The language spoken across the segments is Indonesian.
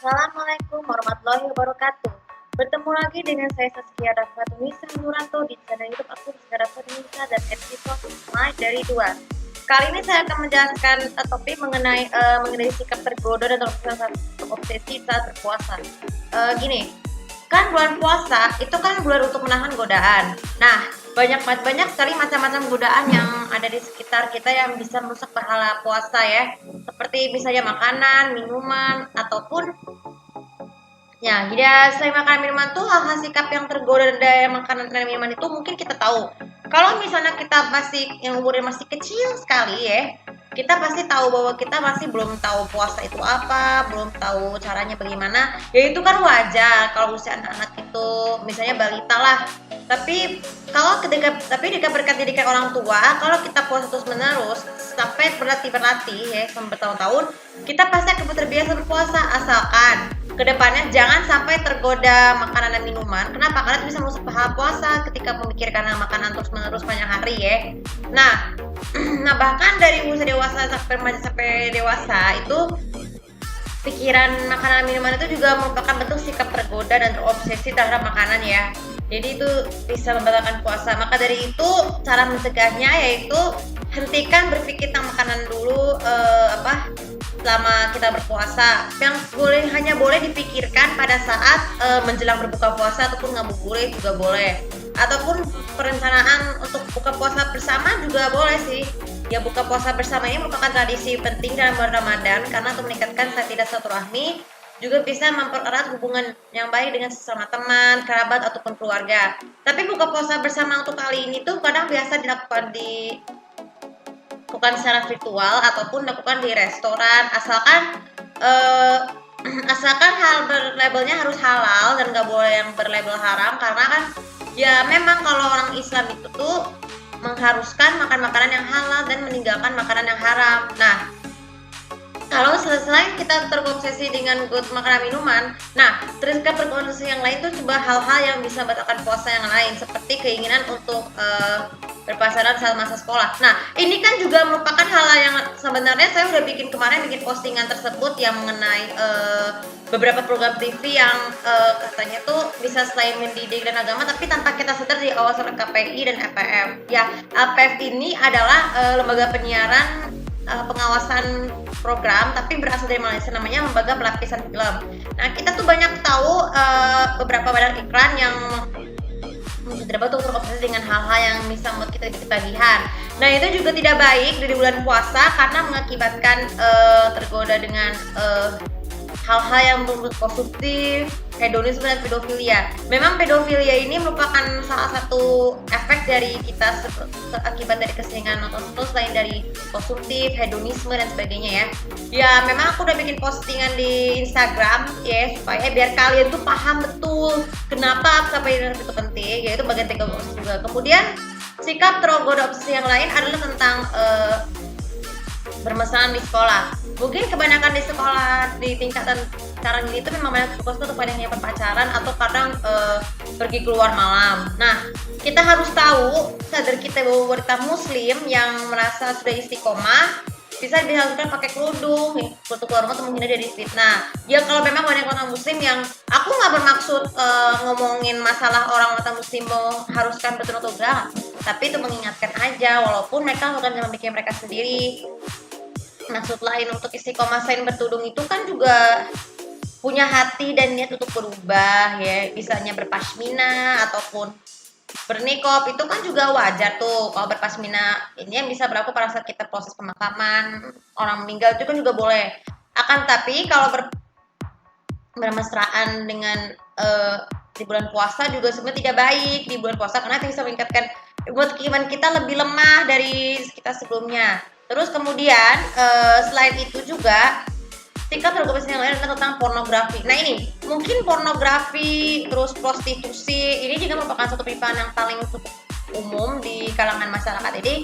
Assalamualaikum warahmatullahi wabarakatuh. Bertemu lagi dengan saya Saskia Rafatunisa Nuranto di channel YouTube aku Saskia Rafatunisa dan episode My dari 2. Kali ini saya akan menjelaskan topik mengenai sikap tergoda dan terobsesi saat berpuasa. Gini, kan bulan puasa itu kan bulan untuk menahan godaan. Nah, banyak sekali macam-macam godaan yang ada di sekitar kita yang bisa merusak pahala puasa ya. Seperti misalnya makanan, minuman, ataupun ya, jadi selain makanan minuman tuh hal-hal sikap yang tergoda dari makanan dan minuman itu mungkin kita tahu. Kalau misalnya kita masih yang umurnya masih kecil sekali ya, kita pasti tahu bahwa kita masih belum tahu puasa itu apa, belum tahu caranya bagaimana. Ya itu kan wajar kalau usia anak-anak itu misalnya balita lah. Tapi berkat didikan orang tua, kalau kita puasa terus menerus sampai berlatih ya sampai bertahun-tahun, kita pasti akan terbiasa berpuasa asalkan kedepannya jangan sampai tergoda makanan dan minuman. Kenapa? Karena itu bisa merusak pahala puasa ketika memikirkan makanan terus menerus panjang hari ya. Nah, nah bahkan dari usia dewasa sampai remaja sampai dewasa itu pikiran makanan dan minuman itu juga merupakan bentuk sikap tergoda dan terobsesi terhadap makanan ya. Jadi itu bisa membatalkan puasa. Maka dari itu cara mencegahnya yaitu hentikan berpikir tentang makanan dulu selama kita berpuasa. Yang hanya boleh dipikirkan pada saat menjelang berbuka puasa ataupun ngabuburit juga boleh. Ataupun perencanaan untuk buka puasa bersama juga boleh sih. Ya, buka puasa bersama ini merupakan tradisi penting dalam bulan Ramadan karena untuk meningkatkan silaturahmi, juga bisa mempererat hubungan yang baik dengan sesama teman, kerabat ataupun keluarga. Tapi buka puasa bersama untuk kali ini tuh kadang biasa dilakukan secara virtual ataupun dilakukan di restoran, asalkan hal berlabelnya harus halal dan nggak boleh yang berlabel haram, karena kan ya memang kalau orang Islam itu tuh mengharuskan makan makanan yang halal dan meninggalkan makanan yang haram. Nah, kalau selain kita terobsesi dengan makanan minuman, nah terkait terobsesi yang lain tuh coba hal-hal yang bisa batalkan puasa yang lain, seperti keinginan untuk berpacaran saat masa sekolah. Nah, ini kan juga merupakan hal yang sebenarnya saya udah bikin postingan tersebut yang mengenai beberapa program TV yang katanya tuh bisa selain mendidik dan agama, tapi tanpa kita sadar di awal KPI dan FPM. Ya, APF ini adalah lembaga penyiaran pengawasan program tapi berasal dari Malaysia, namanya lembaga pelapisan film. Nah, kita tuh banyak tahu beberapa badan iklan yang tidak betul terobsesi dengan hal-hal yang bisa membuat kita ketagihan. Nah, itu juga tidak baik dari bulan puasa karena mengakibatkan tergoda dengan hal-hal yang menurut konsumtif, hedonisme dan pedofilia. Memang pedofilia ini merupakan salah satu efek dari kita akibat dari keseringan nonton itu selain dari konsumtif, hedonisme dan sebagainya ya. Ya memang aku udah bikin postingan di Instagram ya supaya biar kalian tuh paham betul kenapa itu penting, yaitu bagian terobsesi juga. Kemudian sikap tergoda obsesi yang lain adalah tentang bermasalah di sekolah. Mungkin kebanyakan di sekolah di tingkatan sekarang ini itu memang banyak fokus tuh kepada berpacaran atau kadang pergi keluar malam. Nah, kita harus tahu sadar kita bahwa wanita muslim yang merasa sudah istiqomah bisa dilakukan pakai kerudung untuk keluar rumah atau menghindari dari fitnah. Ya kalau memang banyak orang muslim yang aku nggak bermaksud ngomongin masalah orang wanita muslim haruskan betul atau enggak, tapi itu mengingatkan aja walaupun mereka bukan dengan pikir mereka sendiri. Maksud lain untuk istiqomah selain bertudung itu kan juga punya hati dan niat untuk berubah ya, misalnya berpasmina ataupun bernikob itu kan juga wajar tuh. Kalau berpasmina ini yang bisa berlaku pada saat kita proses pemakaman orang meninggal itu kan juga boleh. Akan tapi kalau bermesraan dengan di bulan puasa juga sebenarnya tidak baik di bulan puasa karena itu bisa meningkatkan buat keimanan kita lebih lemah dari kita sebelumnya. Terus kemudian selain itu juga sikap terobsesi yang lain tentang pornografi. Nah ini mungkin pornografi terus prostitusi ini juga merupakan satu penyimpangan yang paling cukup umum di kalangan masyarakat. Jadi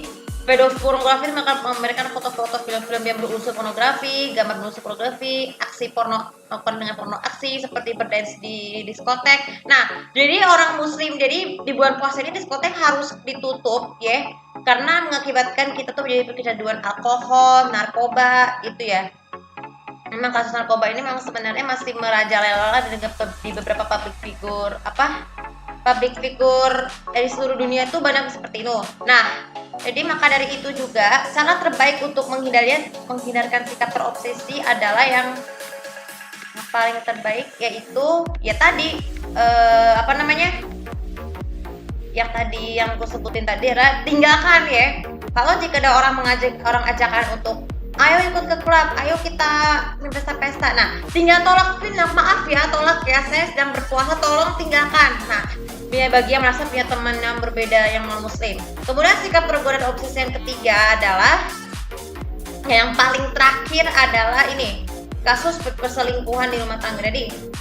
pornografi memberikan foto-foto film-film yang berunsur pornografi, gambar berunsur pornografi, aksi porno dengan porno aksi seperti berdance di diskotek. Nah, jadi orang muslim jadi di bulan puasa ini diskotek harus ditutup ya, karena mengakibatkan kita tuh menjadi kecanduan alkohol, narkoba gitu ya. memang kasus narkoba ini memang sebenarnya masih merajalela di beberapa public figure dari seluruh dunia itu banyak seperti itu. Nah, jadi maka dari itu juga cara terbaik untuk menghindarkan sikap terobsesi adalah yang paling terbaik, yaitu ya tadi apa namanya, yang tadi yang aku sebutin tadi adalah tinggalkan ya. Kalau jika ada orang ajakan untuk ayo ikut ke klub, ayo kita pesta-pesta, nah tinggal bilang maaf ya, tolak ya, saya sedang berpuasa, tolong tinggalkan. Nah, bagi yang merasa punya teman yang berbeda yang non muslim. Kemudian sikap tergoda dan obsesi yang ketiga adalah yang paling terakhir adalah ini, kasus perselingkuhan di rumah tangga. Jadi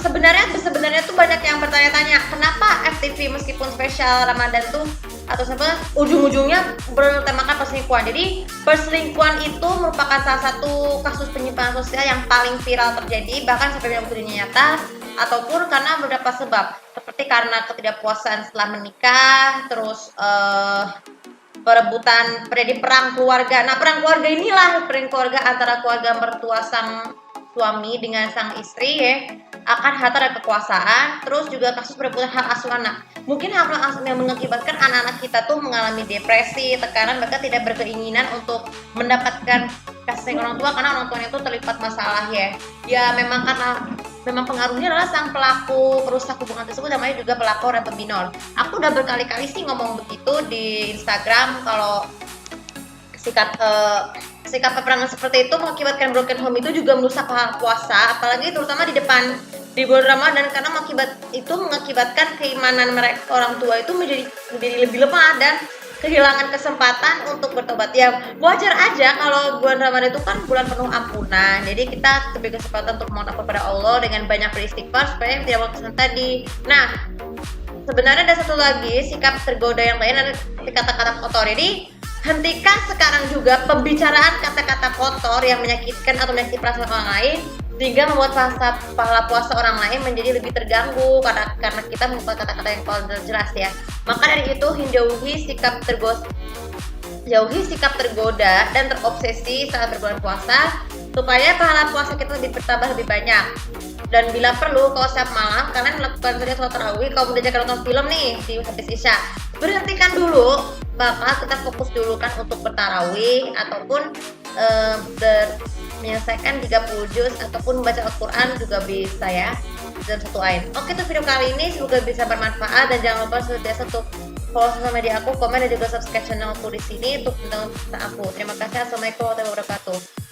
sebenarnya tuh banyak yang bertanya-tanya kenapa FTV meskipun spesial Ramadan tuh atau ujung-ujungnya bertemakan perselingkuhan. Jadi perselingkuhan itu merupakan salah satu kasus penyimpangan sosial yang paling viral terjadi bahkan sampai dalam dunia nyata, ataupun karena beberapa sebab seperti karena ketidakpuasan setelah menikah, terus perebutan terjadi perang keluarga. Nah, perang keluarga antara keluarga mertua sang suami dengan sang istri ya, akan harta dan kekuasaan. Terus juga kasus perebutan hak asuh anak. Mungkin hak asuh yang mengakibatkan anak-anak kita tuh mengalami depresi, tekanan, mereka tidak berkeinginan untuk mendapatkan kasih sayang orang tua karena orang tuanya itu terlibat masalah ya. Ya memang karena pengaruhnya adalah sang pelaku perusak hubungan tersebut, namanya juga pelakor atau pembinol. Aku udah berkali-kali sih ngomong begitu di Instagram kalau sikap peperangan seperti itu mengakibatkan broken home itu juga merusak puasa, apalagi terutama di bulan Ramadan, karena mengakibatkan keimanan mereka orang tua itu menjadi lebih lemah dan kehilangan kesempatan untuk bertobat. Ya wajar aja kalau bulan Ramadan itu kan bulan penuh ampunan, jadi kita diberi kesempatan untuk mohon ampun pada Allah dengan banyak beristighfar supaya tidak berkesan tadi. Nah, sebenarnya ada satu lagi sikap tergoda yang lain adalah kata-kata kotor. Jadi hentikan sekarang juga pembicaraan kata-kata kotor yang menyakitkan atau menyakiti perasaan orang lain, sehingga membuat pahala puasa orang lain menjadi lebih terganggu karena kita membuat kata-kata yang jelas ya. Maka dari itu jauhi sikap tergoda dan terobsesi saat berbulan puasa supaya pahala puasa kita bertambah lebih banyak. Dan bila perlu, kalau setiap malam kalian melakukan sholat tarawih, kalau udah nonton film nih di habis isya, berhentikan dulu, bakal kita fokus dulu kan untuk bertarawih ataupun menyelesaikan 30 juz ataupun membaca Al-Quran juga bisa ya, dalam satu ayat. Oke, itu video kali ini semoga bisa bermanfaat, dan jangan lupa seperti biasa untuk follow sosial media aku, komen, dan juga subscribe channel aku di sini untuk menonton aku. Terima kasih. Assalamualaikum warahmatullahi wabarakatuh.